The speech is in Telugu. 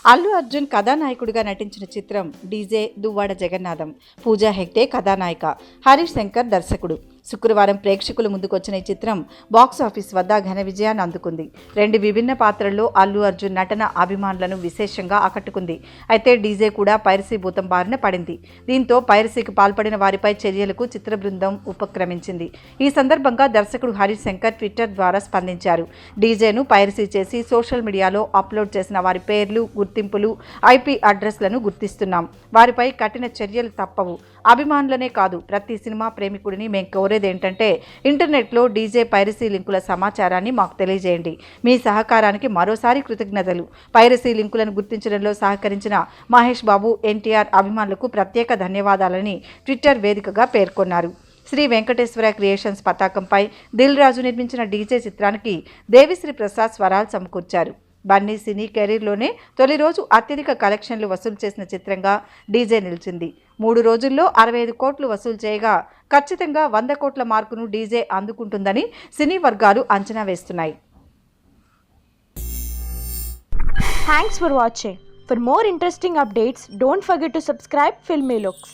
అల్లు అర్జున్ కథానాయకుడిగా నటించిన చిత్రం డీజే దువ్వాడ జగన్నాథం. పూజా హెగ్డే కథానాయిక, హరీష్ శంకర్ దర్శకుడు. శుక్రవారం ప్రేక్షకుల ముందుకొచ్చిన ఈ చిత్రం బాక్సాఫీస్ వద్ద ఘన విజయాన్ని అందుకుంది. 2 విభిన్న పాత్రల్లో అల్లు అర్జున్ నటన అభిమానులను విశేషంగా ఆకట్టుకుంది. అయితే డీజే కూడా పైరసీ భూతం బారిన పడింది. దీంతో పైరసీకి పాల్పడిన వారిపై చర్యలకు చిత్ర బృందం ఉపక్రమించింది. ఈ సందర్భంగా దర్శకుడు హరీష్ శంకర్ ట్విట్టర్ ద్వారా స్పందించారు. డీజేను పైరసీ చేసి సోషల్ మీడియాలో అప్లోడ్ చేసిన వారి పేర్లు, గుర్తింపులు, ఐపీ అడ్రస్లను గుర్తిస్తున్నాం. వారిపై కఠిన చర్యలు తప్పవు. అభిమానులనే కాదు, ప్రతి సినిమా ప్రేమికుడిని మేము కోరేది ఏంటంటే ఇంటర్నెట్లో డీజే పైరసీ లింకుల సమాచారాన్ని మాకు తెలియజేయండి. మీ సహకారానికి మరోసారి కృతజ్ఞతలు. పైరసీ లింకులను గుర్తించడంలో సహకరించిన మహేష్ బాబు, ఎన్టీఆర్ అభిమానులకు ప్రత్యేక ధన్యవాదాలని ట్విట్టర్ వేదికగా పేర్కొన్నారు. శ్రీ వెంకటేశ్వర క్రియేషన్స్ పతాకంపై దిల్ రాజు నిర్మించిన డీజే చిత్రానికి దేవిశ్రీ ప్రసాద్ స్వరాలు సమకూర్చారు. బన్నీ సినీ కెరీర్లోనే తొలి రోజు అత్యధిక కలెక్షన్లు వసూలు చేసిన చిత్రంగా డీజే నిలిచింది. 3 రోజుల్లో 65 కోట్లు వసూలు చేయగా ఖచ్చితంగా 100 కోట్ల మార్కును డీజే అందుకుంటుందని సినీ వర్గాలు అంచనా వేస్తున్నాయి. Thanks for watching. For more interesting updates, don't forget to subscribe Filmy Looks.